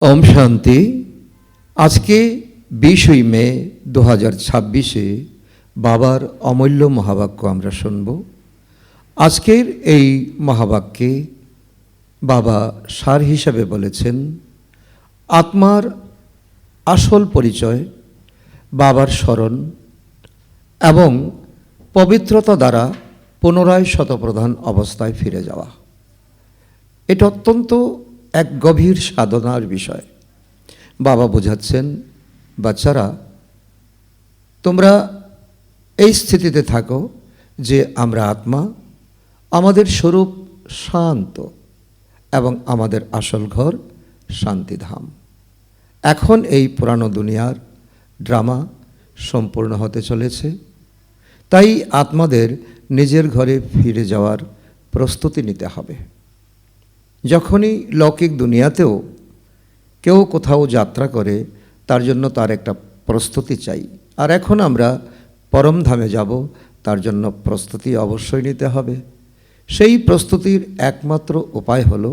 ওম শান্তি। আজকে 20 মে 2026 বাবার অমূল্য মহাবাক্য আমরা শুনব। আজকের এই মহাবাক্যে বাবা সার হিসাবে বলেছেন, আত্মার আসল পরিচয় বাবার স্মরণ এবং পবিত্রতা দ্বারা পুনরায় শতপ্রধান অবস্থায় ফিরে যাওয়া। এটা অত্যন্ত এক গভীর সাধনার বিষয়। বাবা বোঝাচ্ছেন, বাচ্চারা তোমরা এই স্থিতিতে থাকো যে আমরা আত্মা, আমাদের স্বরূপ শান্ত এবং আমাদের আসল ঘর শান্তিধাম। এখন এই পুরানো দুনিয়ার ড্রামা সম্পূর্ণ হতে চলেছে, তাই আত্মাদের নিজের ঘরে ফিরে যাওয়ার প্রস্তুতি নিতে হবে। যখনই লৌকিক দুনিয়াতেও কেউ কোথাও যাত্রা করে, তার জন্য তার একটা প্রস্তুতি চাই। আর এখন আমরা পরমধামে যাব, তার জন্য প্রস্তুতি অবশ্যই নিতে হবে। সেই প্রস্তুতির একমাত্র উপায় হল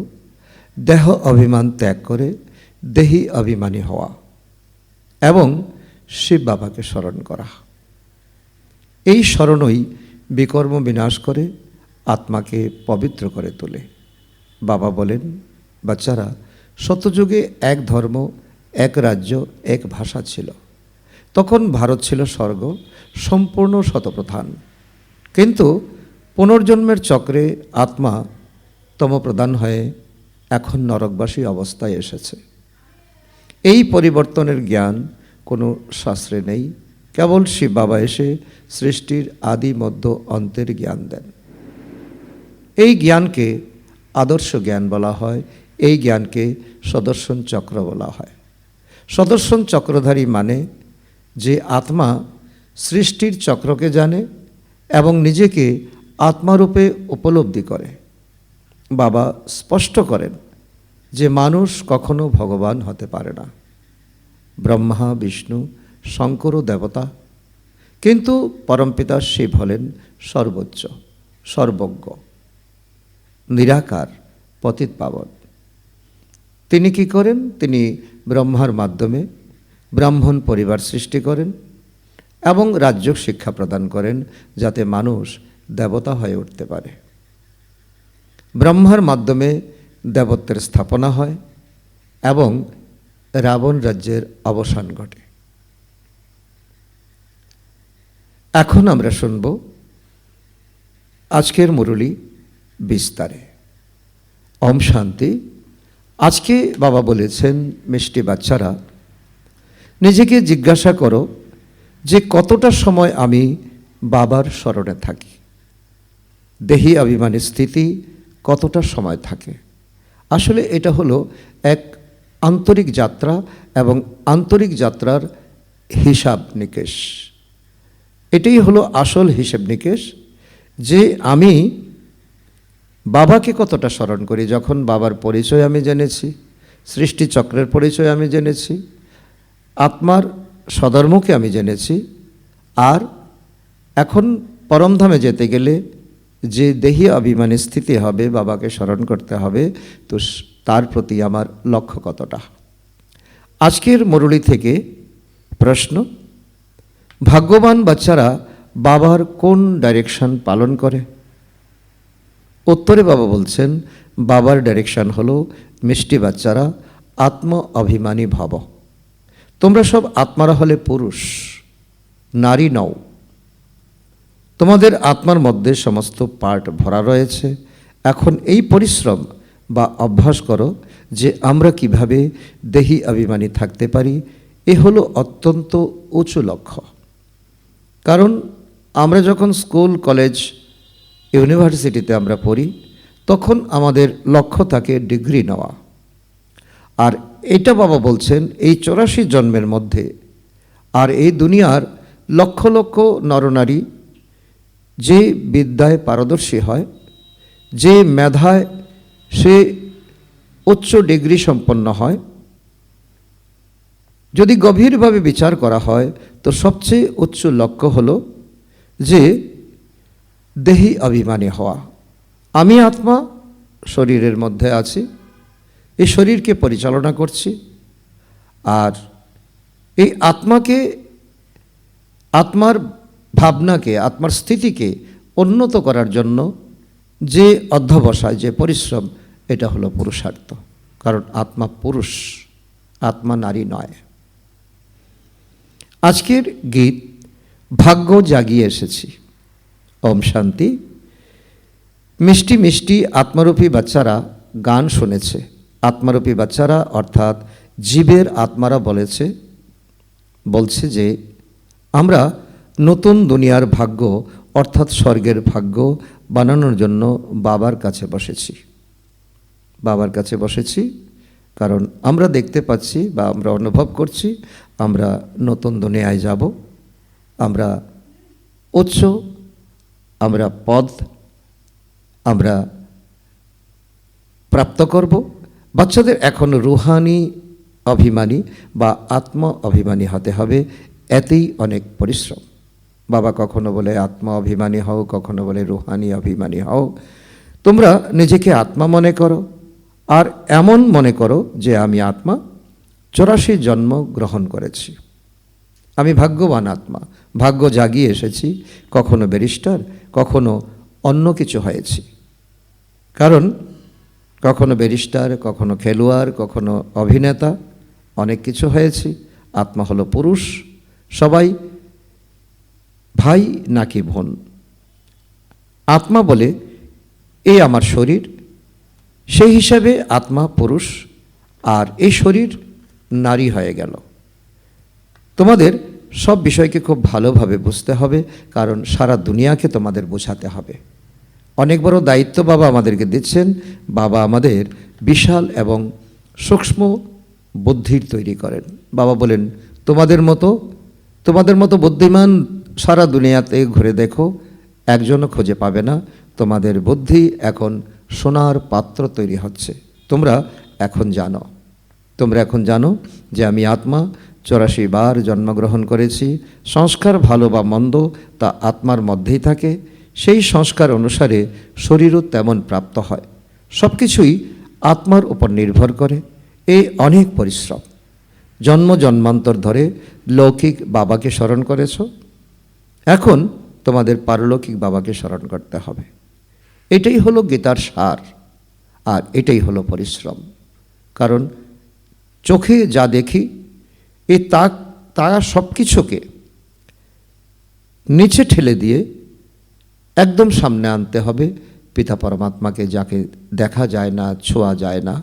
দেহ অভিমান ত্যাগ করে দেহি অভিমানী হওয়া এবং শিব বাবাকে স্মরণ করা। এই স্মরণই বিকর্ম বিনাশ করে আত্মাকে পবিত্র করে তোলে। বাবা বলেন, বাচ্চারা সত্যযুগে এক ধর্ম, এক রাজ্য, এক ভাষা ছিল। তখন ভারত ছিল স্বর্গ, সম্পূর্ণ শতপ্রধান। কিন্তু পুনর্জন্মের চক্রে আত্মা তমপ্রধান হয়ে এখন নরকবাসী অবস্থায় এসেছে। এই পরিবর্তনের জ্ঞান কোনো শাস্ত্রে নেই, কেবল শিব বাবা এসে সৃষ্টির আদি মধ্য অন্তের জ্ঞান দেন। এই জ্ঞানকে আদর্শ জ্ঞান বলা হয়, এই জ্ঞানকে সদর্শন চক্র বলা হয়। সদর্শন চক্রধারী মানে যে আত্মা সৃষ্টির চক্রকে জানে এবং নিজেকে আত্মারূপে উপলব্ধি করে। বাবা স্পষ্ট করেন যে মানুষ কখনো ভগবান হতে পারে না। ব্রহ্মা, বিষ্ণু, শঙ্কর দেবতা, কিন্তু পরমপিতা শিব হলেন সর্বোচ্চ, সর্বজ্ঞ, নিরাকার, পতিত পাবন। তিনি কি করেন? তিনি ব্রহ্মার মাধ্যমে ব্রাহ্মণ পরিবার সৃষ্টি করেন এবং রাজ্য শিক্ষা প্রদান করেন, যাতে মানুষ দেবতা হয়ে উঠতে পারে। ব্রহ্মার মাধ্যমে দেবত্বের স্থাপনা হয় এবং রাবণ রাজ্যের অবসান ঘটে। এখন আমরা শুনব আজকের মুরলী বিস্তারে। ওম শান্তি। আজকে বাবা বলেছেন, মিষ্টি বাচ্চারা, নিজেকে জিজ্ঞাসা করো যে কতটা সময় আমি বাবার স্মরণে থাকি। দেহি অভিমানী স্থিতি কতটা সময় থাকে। আসলে এটা হলো এক আন্তরিক যাত্রা এবং আন্তরিক যাত্রার হিসাব নিকেশ। এটাই হলো আসল হিসেব নিকেশ, যে আমি বাবাকে কতটা স্মরণ করি। যখন বাবার পরিচয় আমি জেনেছি, সৃষ্টিচক্রের পরিচয় আমি জেনেছি, আত্মার স্বধর্মকে আমি জেনেছি, আর এখন পরমধামে যেতে গেলে যে দেহি অভিমানী স্থিতি হবে, বাবাকে স্মরণ করতে হবে, তো তার প্রতি আমার লক্ষ্য কতটা। আজকের মুরলী থেকে প্রশ্ন, ভাগ্যবান বাচ্চারা বাবার কোন ডাইরেকশন পালন করে? উত্তরে বাবা বলছেন, বাবার ডাইরেকশন হলো, মিষ্টি বাচ্চারা, আত্ম অভিমানী ভাব। তোমরা সব আত্মারা হলে পুরুষ, নারী নও। তোমাদের আত্মার মধ্যে সমস্ত পার্ট ভরা রয়েছে। এখন এই পরিশ্রম বা অভ্যাস করো যে আমরা কিভাবে দেহি অভিমানী থাকতে পারি। এ হলো অত্যন্ত উঁচু লক্ষ্য। কারণ আমরা যখন স্কুল, কলেজ, ইউনিভার্সিটিতে আমরা পড়ি, তখন আমাদের লক্ষ্য থাকে ডিগ্রি নেওয়া। আর এটা বাবা বলছেন, এই 84 জন্মের মধ্যে আর এই দুনিয়ার লক্ষ লক্ষ নরনারী যে বিদ্যায় পারদর্শী হয়, যে মেধায় সে উচ্চ ডিগ্রি সম্পন্ন হয়, যদি গভীরভাবে বিচার করা হয় তো সবচেয়ে উচ্চ লক্ষ্য হলো যে দেহি অভিমানী হওয়া। আমি আত্মা শরীরের মধ্যে আছি, এই শরীরকে পরিচালনা করছি, আর এই আত্মাকে, আত্মার ভাবনাকে, আত্মার স্থিতিকে উন্নত করার জন্য যে অধ্যবসায়, যে পরিশ্রম, এটা হলো পুরুষার্থ। কারণ আত্মা পুরুষ, আত্মা নারী নয়। আজকের গীত ভাগ্য জাগিয়ে এসেছি। ওম শান্তি। মিষ্টি মিষ্টি আত্মারূপী বাচ্চারা গান শুনেছে। আত্মারূপী বাচ্চারা অর্থাৎ জীবের আত্মারা বলছে যে আমরা নতুন দুনিয়ার ভাগ্য অর্থাৎ স্বর্গের ভাগ্য বানানোর জন্য বাবার কাছে বসেছি। বাবার কাছে বসেছি কারণ আমরা দেখতে পাচ্ছি বা আমরা অনুভব করছি আমরা নতুন দুনিয়ায় যাব, আমরা উচ্চ, আমরা পদ আমরা প্রাপ্ত করব। বাচ্চাদের এখন রুহানি অভিমানী বা আত্ম অভিমানী হতে হবে, এতেই অনেক পরিশ্রম। বাবা কখনো বলে আত্মা অভিমানী হও, কখনো বলে রুহানি অভিমানী হও। তোমরা নিজেকে আত্মা মনে করো আর এমন মনে করো যে আমি আত্মা 84 জন্ম গ্রহণ করেছি, আমি ভাগ্যবান আত্মা, ভাগ্য জাগিয়ে এসেছি। কখনো ব্যারিস্টার, কখনো অন্য কিছু হয়েছি। কারণ কখনো ব্যারিস্টার, কখনো খেলোয়াড়, কখনো অভিনেতা, অনেক কিছু হয়েছি। আত্মা হলো পুরুষ। সবাই ভাই নাকি বোন। আত্মা বলে এই আমার শরীর, সেই হিসাবে আত্মা পুরুষ আর এই শরীর নারী হয়ে গেল। তোমাদের সব বিষয়কে খুব ভালোভাবে বুঝতে হবে, কারণ সারা দুনিয়াকে তোমাদের বোঝাতে হবে। অনেক বড় দায়িত্ব বাবা আমাদেরকে দিচ্ছেন। বাবা আমাদের বিশাল এবং সূক্ষ্ম বুদ্ধির তৈরি করেন। বাবা বলেন তোমাদের মতো বুদ্ধিমান সারা দুনিয়াতে ঘুরে দেখো, একজনও খুঁজে পাবে না। তোমাদের বুদ্ধি এখন সোনার পাত্র তৈরি হচ্ছে। তোমরা এখন জানো যে আমি আত্মা 84 বার জন্মগ্রহণ করেছি। সংস্কার ভালো বা মন্দ তা আত্মার মধ্যেই থাকে। সেই সংস্কার অনুসারে শরীরও তেমন প্রাপ্ত হয়। সব কিছুই আত্মার উপর নির্ভর করে। এই অনেক পরিশ্রম। জন্মান্তর ধরে লৌকিক বাবাকে স্মরণ করেছ, এখন তোমাদের পারলৌকিক বাবাকে স্মরণ করতে হবে। এটাই হলো গীতার সার, আর এটাই হলো পরিশ্রম। কারণ চোখে যা দেখি এই তা সব কিছুকে নিচে ঠেলে দিয়ে একদম সামনে আনতে হবে পিতা পরমাত্মাকে, যাকে দেখা যায় না, ছোঁয়া যায় না।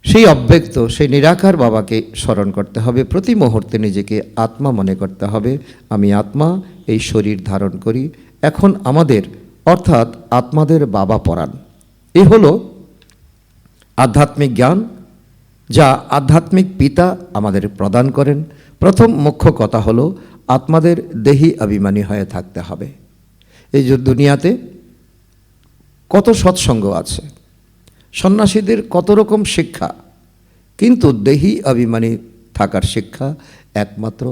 সেই অব্যক্ত, সেই নিরাকার বাবাকে স্মরণ করতে হবে। প্রতি মুহূর্তে নিজেকে আত্মা মনে করতে হবে। আমি আত্মা, এই শরীর ধারণ করি। এখন আমাদের অর্থাৎ আত্মাদের বাবা পরাণ। এ হলো আধ্যাত্মিক জ্ঞান, যা আধ্যাত্মিক পিতা আমাদের প্রদান করেন। প্রথম মুখ্য কথা হলো আত্মাদের দেহি অভিমানী হয়ে থাকতে হবে। এই যে দুনিয়াতে কত সৎসঙ্গ আছে, সন্ন্যাসীদের কত রকম শিক্ষা, কিন্তু দেহি অভিমানী থাকার শিক্ষা একমাত্র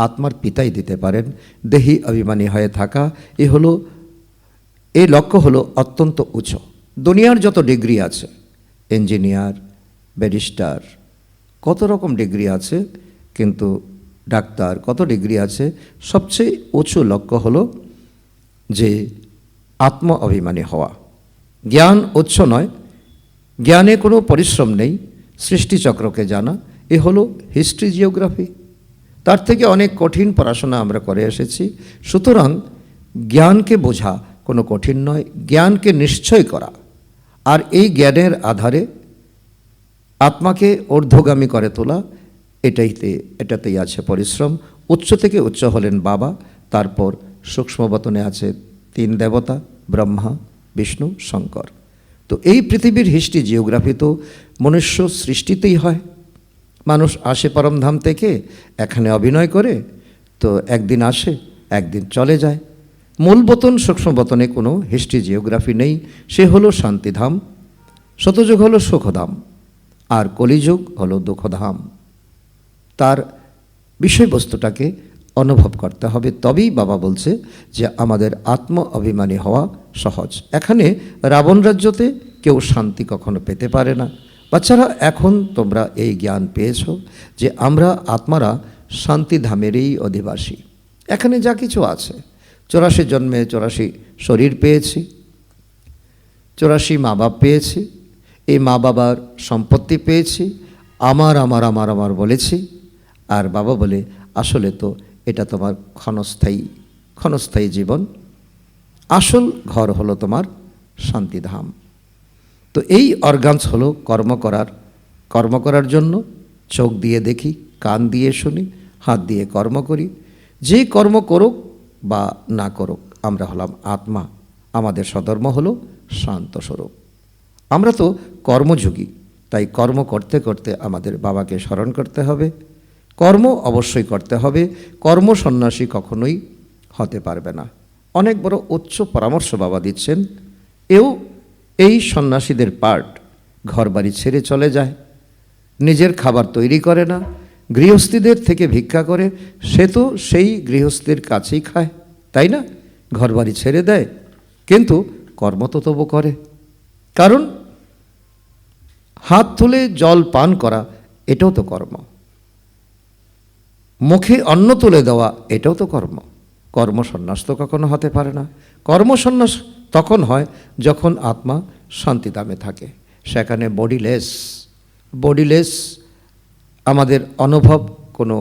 আত্মার পিতাই দিতে পারেন। দেহি অভিমানী হয়ে থাকা এই লক্ষ্য হলো অত্যন্ত উঁচু। দুনিয়ার যত ডিগ্রি আছে, ইঞ্জিনিয়ার, ব্যারিস্টার, কত রকম ডিগ্রি আছে, কিন্তু ডাক্তার, কত ডিগ্রি আছে, সবচেয়ে উঁচু লক্ষ্য হলো যে আত্ম অভিমানী হওয়া। জ্ঞান উচ্চ নয়, জ্ঞানে কোনো পরিশ্রম নেই, সৃষ্টিচক্রকে জানা। এ হলো হিস্ট্রি, জিওগ্রাফি। তার থেকে অনেক কঠিন পড়াশোনা আমরা করে এসেছি। সুতরাং জ্ঞানকে বোঝা কোনো কঠিন নয়, জ্ঞানকে নিশ্চয় করা। আর এই জ্ঞানের আধারে আত্মাকে ঊর্ধ্বগামী করে তোলা, এটাতেই আছে পরিশ্রম। উচ্চ থেকে উচ্চ হলেন বাবা, তারপর সূক্ষ্মবতনে আছে 3 দেবতা, ব্রহ্মা, বিষ্ণু, শঙ্কর। তো এই পৃথিবীর হিস্ট্রি, জিওগ্রাফি তো মনুষ্য সৃষ্টিতেই হয়। মানুষ আসে পরমধাম থেকে, এখানে অভিনয় করে, তো একদিন আসে, একদিন চলে যায়। মূল বতন, সূক্ষ্মবতনে কোনো হিস্ট্রি, জিওগ্রাফি নেই। সে হলো শান্তিধাম, শতযুগ হলো সুখধাম, আর কলিযুগ হলো দুঃখধাম। তার বিষয়বস্তুটাকে অনুভব করতে হবে। তবেই বাবা বলছে যে আমাদের আত্ম অভিমানী হওয়া সহজ। এখানে রাবণ রাজ্যতে কেউ শান্তি কখনো পেতে পারে না। বাচ্চারা, এখন তোমরা এই জ্ঞান পেয়েছ যে আমরা আত্মারা শান্তিধামেরই অধিবাসী। এখানে যা কিছু আছে, 84 জন্মে 84 শরীর পেয়েছি, 84 মা বাপ পেয়েছি, এই মা বাবার সম্পত্তি পেয়েছি, আমার আমার আমার আমার বলেছি, আর বাবা বলে আসলে তো এটা তোমার ক্ষণস্থায়ী জীবন, আসল ঘর হলো তোমার শান্তিধাম। তো এই অর্গানস হলো কর্ম করার জন্য। চোখ দিয়ে দেখি, কান দিয়ে শুনি, হাত দিয়ে কর্ম করি। যে কর্ম করুক বা না করুক, আমরা হলাম আত্মা, আমাদের স্বধর্ম হলো শান্ত স্বরূপ। আমরা তো কর্মযোগী, তাই কর্ম করতে করতে আমাদের বাবাকে স্মরণ করতে হবে। কর্ম অবশ্যই করতে হবে, কর্ম সন্ন্যাসী কখনোই হতে পারবে না। অনেক বড় উচ্চ পরামর্শ বাবা দিচ্ছেন। এই সন্ন্যাসীদের পার্ট, ঘরবাড়ি ছেড়ে চলে যায়, নিজের খাবার তৈরি করে না, গৃহস্থীদের থেকে ভিক্ষা করে, সে তো সেই গৃহস্থীর কাছেই খায়, তাই না? ঘরবাড়ি ছেড়ে দেয়, কিন্তু কর্ম তো তবু করে। কারণ হাত তুলে জল পান করা এটাও তো কর্ম, মুখে অন্ন তুলে দেওয়া এটাও তো কর্ম। কর্মসন্ন্যাস তো কখনো হতে পারে না। কর্মসন্ন্যাস তখন হয় যখন আত্মা শান্তিধামে থাকে, সেখানে বডিলেস আমাদের অনুভব, কোনো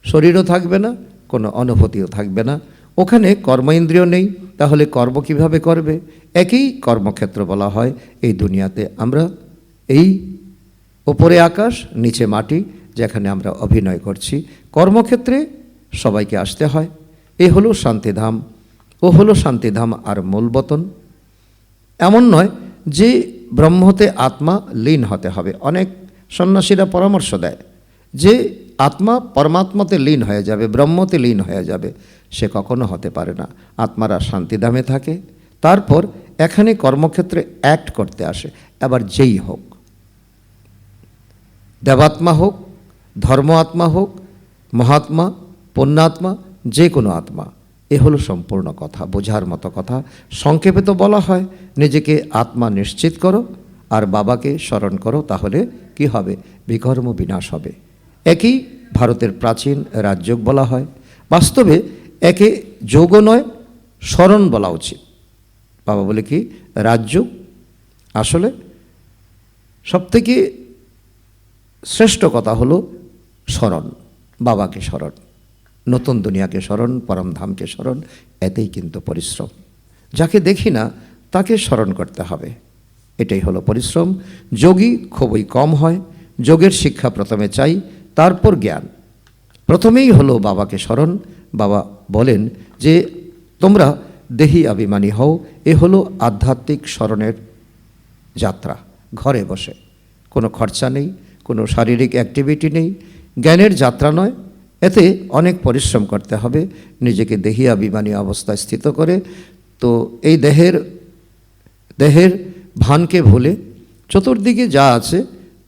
শরীরও থাকবে না, কোনো অনুভূতিও থাকবে না। ওখানে কর্মেন্দ্রিয় নেই, তাহলে কর্ম কিভাবে করবে? একই কর্মক্ষেত্র বলা হয় এই দুনিয়াতে। আমরা এই ওপরে আকাশ, নিচে মাটি, যেখানে আমরা অভিনয় করছি, কর্মক্ষেত্রে সবাইকে আসতে হয়। এ হলো শান্তিধাম, ও হলো শান্তিধাম আর মূলবতন। এমন নয় যে ব্রহ্মতে আত্মা লীন হতে হবে। অনেক সন্ন্যাসীরা পরামর্শ দেয় যে আত্মা পরমাত্মাতে লীন হয়ে যাবে, ব্রহ্মতে লীন হয়ে যাবে। সে কখনো হতে পারে না। আত্মারা শান্তিধামে থাকে, তারপর এখানে কর্মক্ষেত্রে অ্যাক্ট করতে আসে। আবার যেই হোক, দেবাত্মা হোক, ধর্ম আত্মা হোক, মহাত্মা, পুণ্যাত্মা, যে কোনো আত্মা, এ হলো সম্পূর্ণ কথা, বোঝার মতো কথা। সংক্ষেপে তো বলা হয় নিজেকে আত্মা নিশ্চিত করো আর বাবাকে স্মরণ করো, তাহলে কি হবে? বিকর্ম বিনাশ হবে। একই ভারতের প্রাচীন রাজযোগ বলা হয়। বাস্তবে একে যোগ নয়, স্মরণ বলা উচিত। বাবা বলে কি রাজযোগ আসলে সবথেকে শ্রেষ্ঠ কথা হলো স্মরণ, বাবাকে স্মরণ, নতুন দুনিয়াকে স্মরণ, পরমধামকে স্মরণ। এতেই কিন্তু পরিশ্রম। যাকে দেখি না তাকে স্মরণ করতে হবে, এটাই হলো পরিশ্রম। যোগী খুবই কম হয়। যোগের শিক্ষা প্রথমে চাই, তারপর জ্ঞান। প্রথমেই হলো বাবাকে স্মরণ। বাবা বলেন যে তোমরা দেহি অভিমানী হও। এ হলো আধ্যাত্মিক স্মরণের যাত্রা। ঘরে বসে, কোনো খরচা নেই, কোনো শারীরিক অ্যাক্টিভিটি নেই, জ্ঞানের যাত্রা নয়। এতে অনেক পরিশ্রম করতে হবে নিজেকে দেহি অভিমানী অবস্থায় স্থিত করে। তো এই দেহের ভানকে ভুলে চতুর্দিকে যা আছে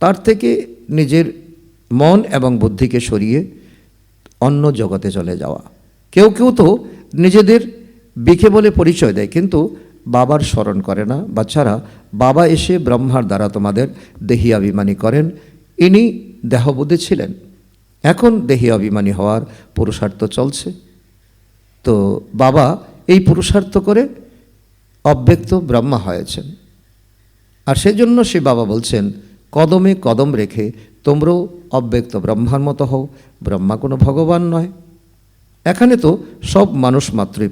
তার থেকে নিজের মন এবং বুদ্ধিকে সরিয়ে অন্য জগতে চলে যাওয়া। কেউ কেউ তো নিজেদের বিকে বলে পরিচয় দেয়, কিন্তু বাবার স্মরণ করে না। বাচ্চারা, বাবা এসে ব্রহ্মার দ্বারা তোমাদের দেহি অভিমানী করেন। ইনি দেহবোধে ছিলেন, এখন দেহি অভিমানী হওয়ার পুরুষার্থ চলছে। তো বাবা এই পুরুষার্থ করে অব্যক্ত ব্রহ্মা হয়েছেন। আর সেজন্য সে বাবা বলছেন, কদমে কদম রেখে তোমরাও অব্যক্ত ব্রহ্মার মতো হও। ব্রহ্মা কোনো ভগবান নয়। এখানে তো সব মানুষ মাত্রই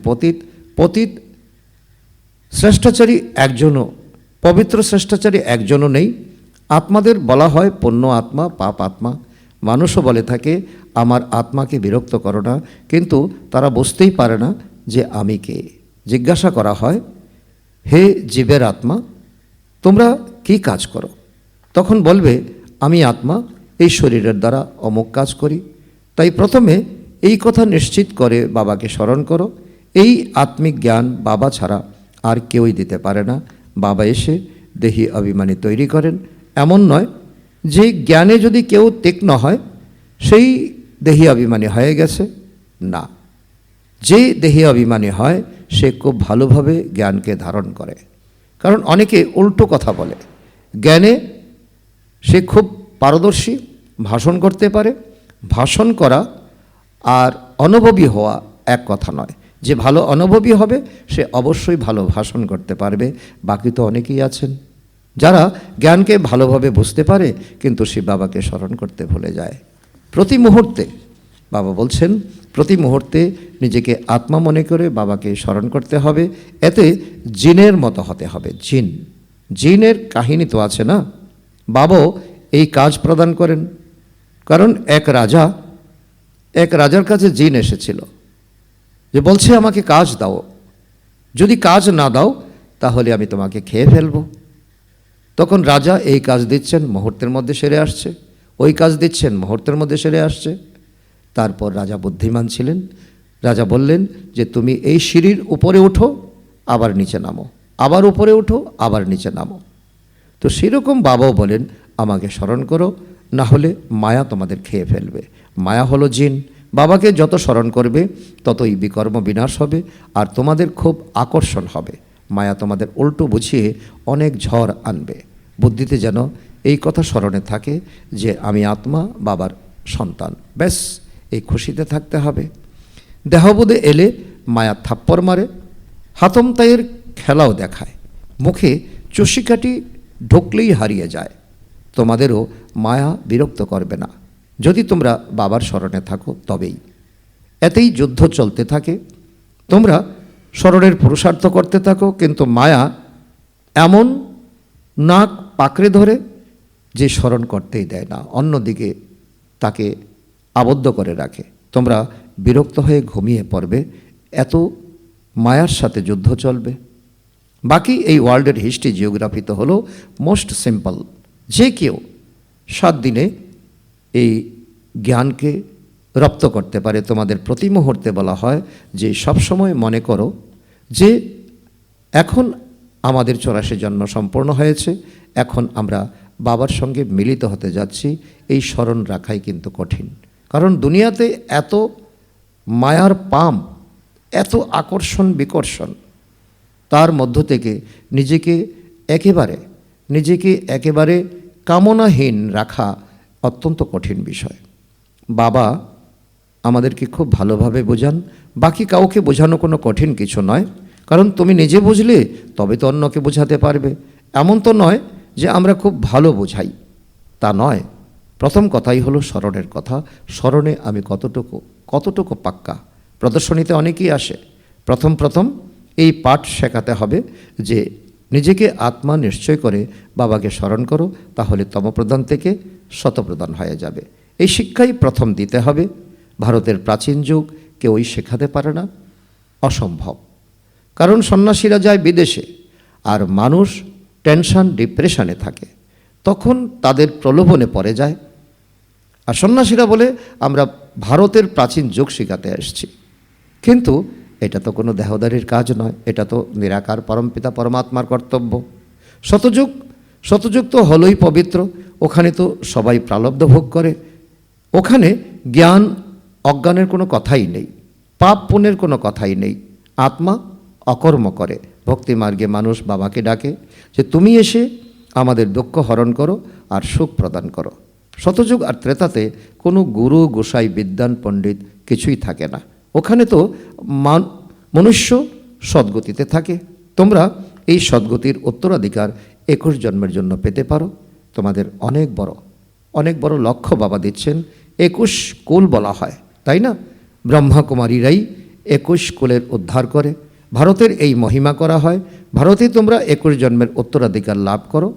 পতিত। শ্রেষ্ঠাচারী একজনও, পবিত্র শ্রেষ্ঠাচারী একজনও নেই। আত্মাদের বলা হয় পুণ্য আত্মা, পাপ আত্মা। মানুষও বলে থাকে আমার আত্মাকে বিরক্ত করো না, কিন্তু তারা বুঝতেই পারে না যে আমি কে। জিজ্ঞাসা করা হয়, হে জীবের আত্মা, তোমরা কি কাজ করো? তখন বলবে আমি আত্মা, এই শরীরের দ্বারা অমুক কাজ করি। তাই প্রথমে এই কথা নিশ্চিত করে বাবাকে স্মরণ করো। এই আত্মিক জ্ঞান বাবা ছাড়া আর কেউই দিতে পারে না। বাবা এসে দেহি অভিমানী তৈরি করেন। এমন নয় যে জ্ঞানে যদি কেউ তীক্ষ্ণ হয় সেই দেহি অভিমানী হয়ে গেছে, না। যে দেহি অভিমানী হয় সে খুব ভালোভাবে জ্ঞানকে ধারণ করে। কারণ অনেকে উল্টো কথা বলে, জ্ঞানে সে খুব পারদর্শী, ভাষণ করতে পারে। ভাষণ করা আর অনুভবী হওয়া এক কথা নয়। যে ভালো অনুভবী হবে সে অবশ্যই ভালো ভাষণ করতে পারবে। বাকি তো অনেকেই আছেন যারা জ্ঞানকে ভালোভাবে বুঝতে পারে, কিন্তু সে বাবাকে স্মরণ করতে ভুলে যায়। প্রতি মুহূর্তে বাবা বলছেন, প্রতি মুহূর্তে নিজেকে আত্মা মনে করে বাবাকে স্মরণ করতে হবে। এতে জিনের মতো হতে হবে। জিনের কাহিনী তো আছে না, বাবাও এই কাজ প্রদান করেন। কারণ এক রাজার কাছে জিন এসেছিল, যে বলছে আমাকে কাজ দাও, যদি কাজ না দাও তাহলে আমি তোমাকে খেয়ে ফেলবো। তখন রাজা এই কাজ দিচ্ছেন, মুহূর্তের মধ্যে সেরে আসছে, ওই কাজ দিচ্ছেন, মুহূর্তের মধ্যে সেরে আসছে। তারপর রাজা বুদ্ধিমান ছিলেন, রাজা বললেন যে তুমি এই সিঁড়ির উপরে ওঠো, আবার নিচে নামো, আবার উপরে ওঠো, আবার নিচে নামো। তো সেরকম বাবাও বলেন আমাকে স্মরণ করো, না হলে মায়া তোমাদের খেয়ে ফেলবে। মায়া হলো জিন। বাবাকে যত স্মরণ করবে ততই বিকর্ম বিনাশ হবে, আর তোমাদের খুব আকর্ষণ হবে। মায়া তোমাদের উল্টো বুঝিয়ে অনেক ঝড় আনবে। বুদ্ধিতে যেন এই কথা স্মরণে থাকে যে আমি আত্মা, বাবার সন্তান, ব্যাস এই খুশিতে থাকতে হবে। দেহবোধে এলে মায়া থাপ্পড় মারে, হাতমতাইয়ের খেলাও দেখায়, মুখে চষিকাঠি ঢুকলেই হারিয়ে যায়। তোমাদেরও মায়া বিরক্ত করবে না যদি তোমরা বাবার স্মরণে থাকো, তবেই। এতেই যুদ্ধ চলতে থাকে। তোমরা স্মরণের পুরুষার্থ করতে থাকো, কিন্তু মায়া এমন নাক পাকড়ে ধরে যে স্মরণ করতেই দেয় না, অন্যদিকে তাকে আবদ্ধ করে রাখে। তোমরা বিরক্ত হয়ে ঘুমিয়ে পড়বে, এত মায়ার সাথে যুদ্ধ চলবে। বাকি এই ওয়ার্ল্ডের হিস্ট্রি জিওগ্রাফি তো হলো মোস্ট সিম্পল। যে কেউ 7 দিনে এই জ্ঞানকে রপ্ত করতে পারে। তোমাদের প্রতি মুহূর্তে বলা হয় যে সবসময় মনে করো যে এখন আমাদের 84 জন্ম সম্পূর্ণ হয়েছে, এখন আমরা বাবার সঙ্গে মিলিত হতে যাচ্ছি। এই স্মরণ রাখাই কিন্তু কঠিন, কারণ দুনিয়াতে এত মায়ার পাম্প, এত আকর্ষণ বিকর্ষণ, তার মধ্য থেকে নিজেকে একেবারে কামনাহীন রাখা অত্যন্ত কঠিন বিষয়। বাবা আমাদেরকে খুব ভালোভাবে বোঝান, বাকি কাউকে বোঝানো কোনো কঠিন কিছু নয়। কারণ তুমি নিজে বুঝলে তবে তো অন্যকে বোঝাতে পারবে। এমন তো নয় যে আমরা খুব ভালো বোঝাই, তা নয়। প্রথম কথাই হলো স্মরণের কথা। স্মরণে আমি কতটুকু পাক্কা। প্রদর্শনীতে অনেকেই আসে, প্রথম এই পাঠ শেখাতে হবে যে নিজেকে আত্মা নিশ্চয় করে বাবাকে স্মরণ করো, তাহলে তমপ্রধান থেকে শতপ্রধান হয়ে যাবে। এই শিক্ষাই প্রথম দিতে হবে। ভারতের প্রাচীন যুগ কেউই শেখাতে পারে না, অসম্ভব। কারণ সন্ন্যাসীরা যায় বিদেশে, আর মানুষ টেনশন ডিপ্রেশনে থাকে, তখন তাদের প্রলোভনে পড়ে যায়। আর সন্ন্যাসীরা বলে আমরা ভারতের প্রাচীন যুগ শেখাতে এসেছি। কিন্তু এটা তো কোনো দেহদারির কাজ নয়, এটা তো নিরাকার পরমপিতা পরমাত্মার কর্তব্য। শতযুগ তো হলোই পবিত্র, ওখানে তো সবাই প্রালব্ধ ভোগ করে। ওখানে জ্ঞান অজ্ঞানের কোনো কথাই নেই, পাপ পুণ্যের কোনো কথাই নেই। আত্মা অকর্ম করে। ভক্তি মার্গে মানুষ বাবাকে ডাকে যে তুমি এসে আমাদের দুঃখ হরণ করো আর সুখ প্রদান করো। শতযুগ আর ত্রেতাতে কোনো গুরু গোসাই বিদ্বান পণ্ডিত কিছুই থাকে না। ওখানে তো মনুষ্য সদ্গতিতে থাকে। তোমরা এই সদ্গতির উত্তরাধিকার 21 জন্মের জন্য পেতে পারো। তোমাদের অনেক বড় লক্ষ্য বাবা দিচ্ছেন। 21 কুল বলা হয়, তাই না? ব্রহ্মাকুমারীরাই 21 কুলের উদ্ধার করে। ভারতের এই মহিমা করা হয়। ভারতে তোমরা 21 জন্মের উত্তরাধিকার লাভ করো।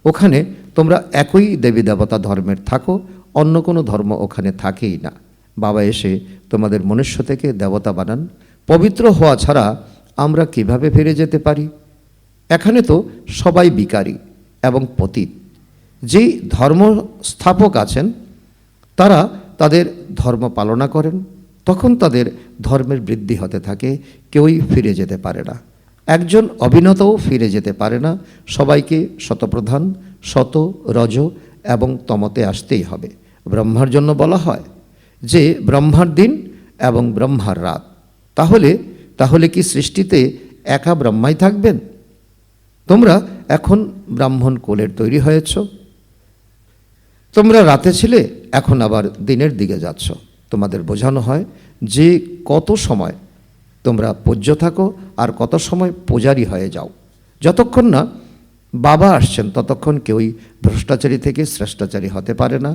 ওখানে তোমরা একই দেবী দেবতা ধর্মের থাকো, অন্য কোনো ধর্ম ওখানে থাকেই না। বাবা এসে তোমাদের মনুষ্য থেকে দেবতা বানান। পবিত্র হওয়া ছাড়া আমরা কিভাবে ফিরে যেতে পারি? এখানে তো সবাই বিকারী এবং পতিত। যেই ধর্ম স্থাপক আছেন তারা তাদের ধর্ম পালনা করেন, তখন তাদের ধর্মের বৃদ্ধি হতে থাকে, কেউই ফিরে যেতে পারে না। একজন অবিনতও ফিরে যেতে পারে না। সবাইকে শতপ্রধান, শত, রজ এবং তমতে আসতেই হবে। ব্রহ্মার জন্য বলা হয় যে ব্রহ্মার দিন এবং ব্রহ্মার রাত। তাহলে কি সৃষ্টিতে একা ব্রহ্মাই থাকবেন? তোমরা এখন ব্রাহ্মণ কুলের তৈরি হয়েছ। তোমরা রাতে ছিলে, এখন আবার দিনের দিকে যাচ্ছ। তোমাদের বোঝানো হয় যে কত সময় তোমরা পূজ্য থাকো আর কত সময় পূজারী হয়ে যাও। যতক্ষণ না বাবা আসছেন ততক্ষণ কেউই ভ্রষ্টাচারী থেকে শ্রেষ্টাচারী হতে পারে না।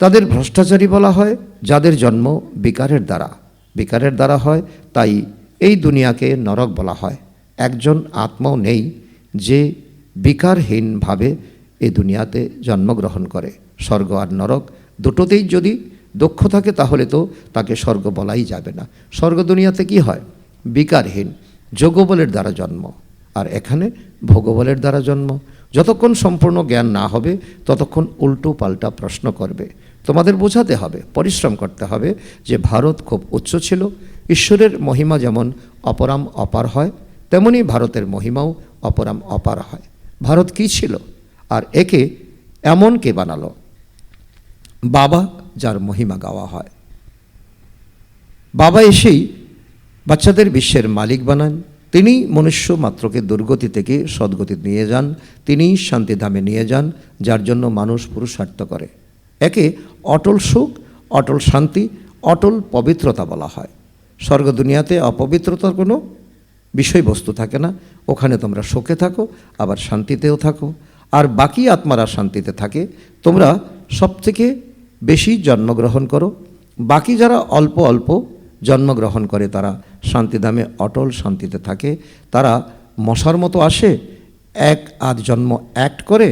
তাদের ভ্রষ্টাচারী বলা হয় যাদের জন্ম বিকারের দ্বারা হয়। তাই এই দুনিয়াকে নরক বলা হয়। একজন আত্মাও নেই যে বিকারহীনভাবে এই দুনিয়াতে জন্মগ্রহণ করে। স্বর্গ আর নরক দুটোতেই যদি দক্ষ থাকে তাহলে তো তাকে স্বর্গ বলাই যাবে না। স্বর্গ দুনিয়াতে কি হয়? বিকারহীন, যোগবলের দ্বারা জন্ম, আর এখানে ভোগবলের দ্বারা জন্ম। যতক্ষণ সম্পূর্ণ জ্ঞান না হবে ততক্ষণ উল্টো পাল্টা প্রশ্ন করবে। তোমাদের বোঝাতে হবে, পরিশ্রম করতে হবে যে ভারত খুব উচ্চ ছিল। ঈশ্বরের মহিমা যেমন অপরাম অপার হয়, তেমনি ভারতের মহিমাও অপরাম অপার হয়। ভারত কি ছিল আর একে এমন কে বানালো? বাবা, যার মহিমা গাওয়া হয়। বাবা এসেই বাচ্চাদের বিশ্বের মালিক বানান। তিনি মনুষ্য মাত্রকে দুর্গতি থেকে সদ্গতি নিয়ে যান। তিনি শান্তিধামে নিয়ে যান, যার জন্য মানুষ পুরুষার্থ করে। একে অটল সুখ, অটল শান্তি, অটল পবিত্রতা বলা হয়। স্বর্গ দুনিয়াতে অপবিত্রতার কোনো বিষয়বস্তু থাকে না। ওখানে তোমরা সুখে থাকো, আবার শান্তিতেও থাকো, আর বাকি আত্মারা শান্তিতে থাকে। তোমরা সবথেকে বেশি জন্মগ্রহণ করো। বাকি যারা অল্প অল্প জন্মগ্রহণ করে তারা শান্তিধামে অটল শান্তিতে থাকে। তারা মশার মতো আসে, এক আধ জন্ম অ্যাক্ট করে,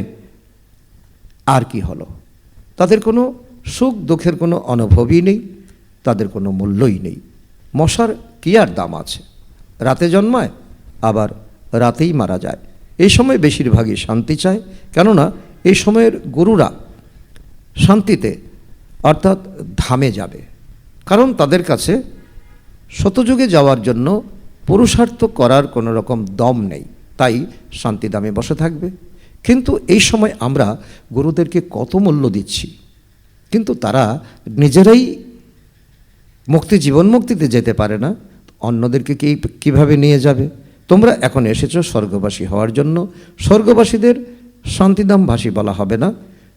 আর কি হলো? তাদের কোনো সুখ দুঃখের কোনো অনুভবই নেই, তাদের কোনো মূল্যই নেই। মশার কি আর দাম আছে? রাতে জন্মায়, আবার রাতেই মারা যায়। এই সময় বেশিরভাগই শান্তি চায়, কেননা এই সময়ের গুরুরা শান্তিতে অর্থাৎ ধামে যাবে, কারণ তাদের কাছে শতযুগে যাওয়ার জন্য পুরুষার্থ করার কোনো রকম দম নেই। তাই শান্তিধামে বসে থাকবে। কিন্তু এই সময় আমরা গুরুদেরকে কত মূল্য দিচ্ছি, কিন্তু তারা নিজেরাই জীবন মুক্তিতে যেতে পারে না, অন্যদেরকে কিভাবে নিয়ে যাবে? তোমরা এখন এসেছো স্বর্গবাসী হওয়ার জন্য। স্বর্গবাসীদের শান্তিধামভাসী বলা হবে না,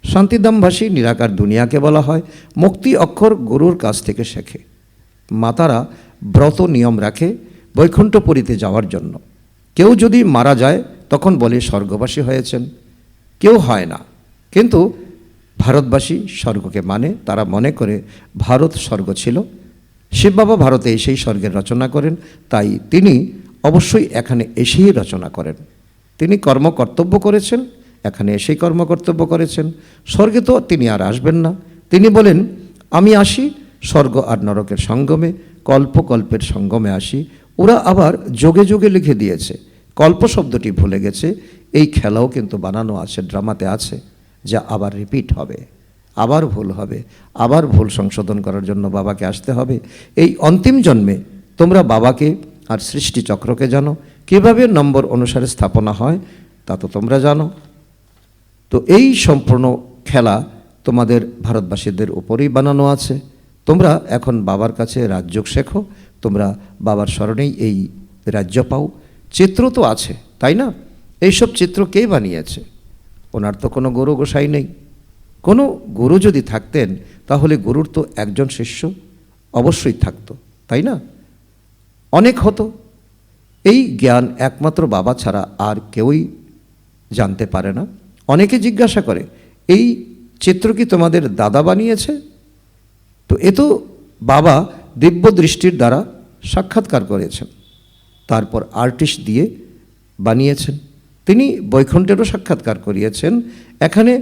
শান্তিধামভাসী নিরাকার দুনিয়াকে বলা হয়। মুক্তি অক্ষর গুরুর কাছ থেকে শেখে। মাতারা ব্রত নিয়ম রাখে বৈকুণ্ঠপুরীতে যাওয়ার জন্য। কেউ যদি মারা যায় তখন বলে স্বর্গবাসী হয়েছেন, কেউ হয় না। কিন্তু ভারতবাসী স্বর্গকে মানে, তারা মনে করে ভারত স্বর্গ ছিল। শিব বাবা ভারতে এসেই স্বর্গের রচনা করেন, তাই তিনি অবশ্যই এখানে এসেই রচনা করেন। তিনি কর্তব্য করেছেন, এখানে এসেই কর্তব্য করেছেন। স্বর্গে তো তিনি আর আসবেন না। তিনি বলেন, আমি আসি স্বর্গ আর নরকের সঙ্গমে, কল্পের সঙ্গমে আসি। ওরা আবার যোগে যোগে লিখে দিয়েছে, কল্প শব্দটি ভুলে গেছে। এই খেলাও কিন্তু বানানো আছে, ড্রামাতে আছে, যা আবার রিপিট হবে, আবার ভুল হবে, আবার ভুল সংশোধন করার জন্য বাবাকে আসতে হবে। এই অন্তিম জন্মে তোমরা বাবাকে আর সৃষ্টি চক্রকে জানো, কীভাবে নম্বর অনুসারে স্থাপনা হয় তা তো তোমরা জানো। তো এই সম্পূর্ণ খেলা তোমাদের ভারতবাসীদের উপরেই বানানো আছে। তোমরা এখন বাবার কাছে রাজযোগ শেখো, তোমরা বাবার স্মরণেই এই রাজ্য পাও। চিত্র তো আছে, তাই না? এইসব চিত্র কে বানিয়েছে? ওনার তো কোনো গুরু গোসাই নেই। কোনো গুরু যদি থাকতেন তাহলে গুরুর তো একজন শিষ্য অবশ্যই থাকতো, তাই না? অনেক হতো। এই জ্ঞান একমাত্র বাবা ছাড়া আর কেউই জানতে পারে না। অনেকে জিজ্ঞাসা করে, এই চিত্র কি তোমাদের দাদা বানিয়েছে? তো এ তো বাবা দিব্য দৃষ্টির দ্বারা সাক্ষাৎকার করেছেন, তারপর আর্টিস্ট দিয়ে বানিয়েছেন। তিনি বৈকুণ্ঠেরও সাক্ষাৎকার করিয়েছেন। এখানে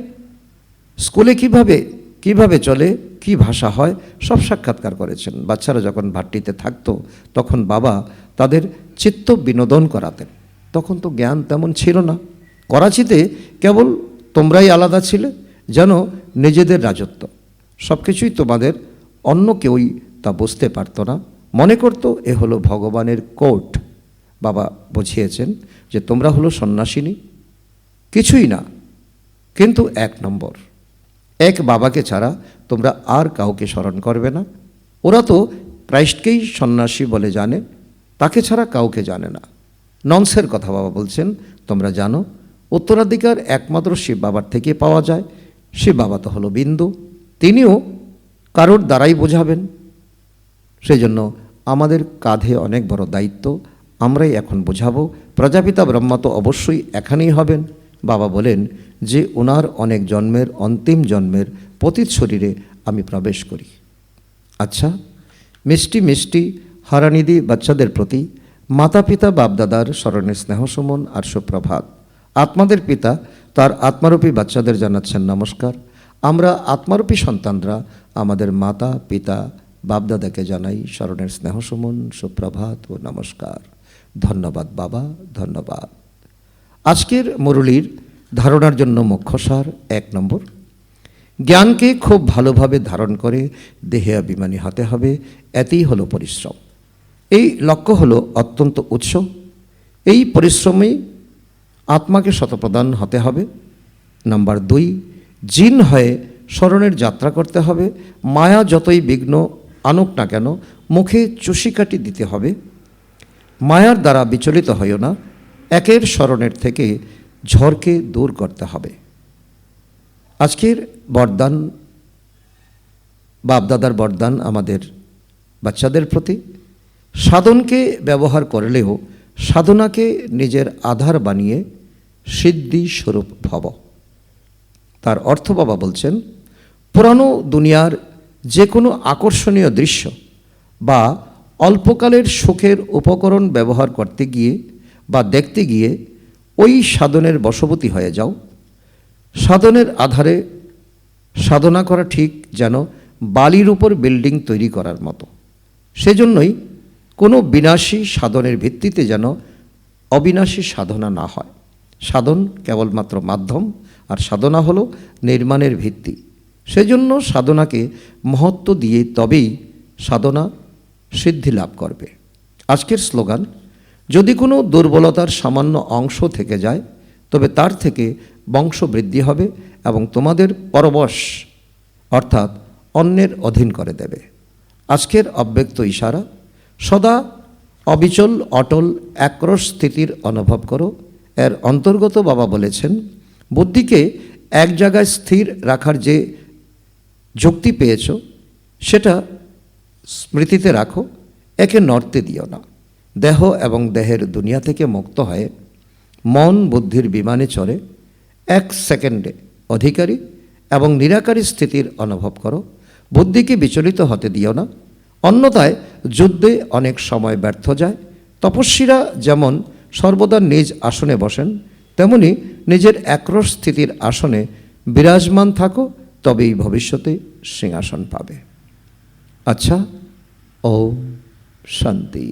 স্কুলে কিভাবে চলে, কি ভাষা হয়, সব সাক্ষাৎকার করেছেন। বাচ্চারা যখন ভাট্টিতে থাকতো তখন বাবা তাদের চিত্ত বিনোদন করাতেন। তখন তো জ্ঞান তেমন ছিল না। করাচিতে কেবল তোমরাই আলাদা ছিলে, যেন নিজেদের রাজত্ব, সব কিছুই তোমাদের, অন্য কেউই তা বুঝতে পারতো না। মনে করতো এ হলো ভগবানের কোর্ট। বাবা বুঝিয়েছেন যে তোমরা হলো সন্ন্যাসিনী, কিছুই না, কিন্তু এক নম্বর। এক বাবাকে ছাড়া তোমরা আর কাউকে স্মরণ করবে না। ওরা তো ক্রাইস্টকেই সন্ন্যাসী বলে জানে, তাকে ছাড়া কাউকে জানে না। ননসের কথা বাবা বলছেন। তোমরা জানো উত্তরাধিকার একমাত্র শিব বাবার থেকে পাওয়া যায়। সে বাবা তো হলো বিন্দু, তিনিও কারোর দ্বারাই বোঝাবেন। সেই জন্য আমাদের কাঁধে অনেক বড় দায়িত্ব, আমরাই এখন বোঝাবো। প্রজাপিতা ব্রহ্মা তো অবশ্যই এখানেই হবেন। বাবা বলেন যে ওনার অনেক জন্মের অন্তিম জন্মের পতিত শরীরে আমি প্রবেশ করি। আচ্ছা, মিষ্টি মিষ্টি হারানিধি বাচ্চাদের প্রতি মাতা পিতা বাপদাদার স্মরণের স্নেহসুমন আর সুপ্রভাত। আত্মাদের পিতা তার আত্মারূপী বাচ্চাদের জানাচ্ছেন নমস্কার। আমরা আত্মারূপী সন্তানরা আমাদের মাতা পিতা বাপদাদাকে জানাই স্মরণের স্নেহসুমন, সুপ্রভাত ও নমস্কার। ধন্যবাদ বাবা, ধন্যবাদ। আজকের মুরলীর ধারণার জন্য মুখ্যসার 1 নম্বর, জ্ঞানকে খুব ভালোভাবে ধারণ করে দেহে অভিমানী হতে হবে, এতেই হলো পরিশ্রম। এই লক্ষ্য হলো অত্যন্ত উৎস। এই পরিশ্রমেই আত্মাকে শতপ্রদান হতে হবে। নাম্বার 2, জিন হয়ে স্মরণের যাত্রা করতে হবে। মায়া যতই বিঘ্ন আনুক না কেন মুখে চুষিকাটি দিতে হবে। মায়ার দ্বারা বিচলিত হইও না, একের স্মরণের থেকে ঝড়কে দূর করতে হবে। আজকের বরদান, বাপদাদার বরদান আমাদের বাচ্চাদের প্রতি, সাধনকে ব্যবহার করলেও সাধনাকে নিজের আধার বানিয়ে সিদ্ধি স্বরূপ ভব। তার অর্থ বাবা বলছেন, পুরানো দুনিয়ার যে কোনো আকর্ষণীয় দৃশ্য বা অল্পকালের সুখের উপকরণ ব্যবহার করতে গিয়ে বা দেখতে গিয়ে ওই সাধনের বশবর্তী হয়ে যাও। সাধনের আধারে সাধনা করা ঠিক যেন বালির উপর বিল্ডিং তৈরি করার মতো। সেজন্যই কোনো বিনাশী সাধনের ভিত্তিতে যেন অবিনাশী সাধনা না হয়। সাধন কেবলমাত্র মাধ্যম, আর সাধনা হলো নির্মাণের ভিত্তি। সেজন্য সাধনাকে মহত্ব দিয়ে তবেই সাধনা সিদ্ধি লাভ করবে। আজকের স্লোগান, যদি কোনো দুর্বলতার সামান্য অংশ থেকে যায় তবে তার থেকে বংশ বৃদ্ধি হবে এবং তোমাদের পরবশ অর্থাৎ অন্যের অধীন করে দেবে। আজকের অব্যক্ত ইশারা, সদা অবিচল অটল একরস স্থিতির অনুভব করো। এর অন্তর্গত বাবা বলেছেন, বুদ্ধিকে এক জায়গায় স্থির রাখার যে যুক্তি পেয়েছ সেটা স্মৃতিতে রাখো, একে নড়তে দিও না। দেহ এবং দেহের দুনিয়া থেকে মুক্ত হয়ে মন বুদ্ধির বিমানে চড়ে 1 সেকেন্ডে অধিকারী এবং নিরাকারী স্থিতির অনুভব করো। বুদ্ধিকে বিচলিত হতে দিও না, অন্যথায় যুদ্ধে অনেক সময় ব্যর্থ যায়। তপস্বীরা যেমন সর্বদা নিজ আসনে বসেন, তেমনি নিজের একরস স্থিতির আসনে বিরাজমান থাকো, তবেই ভবিষ্যতে সিংহাসন পাবে। আচ্ছা, ওম শান্তি।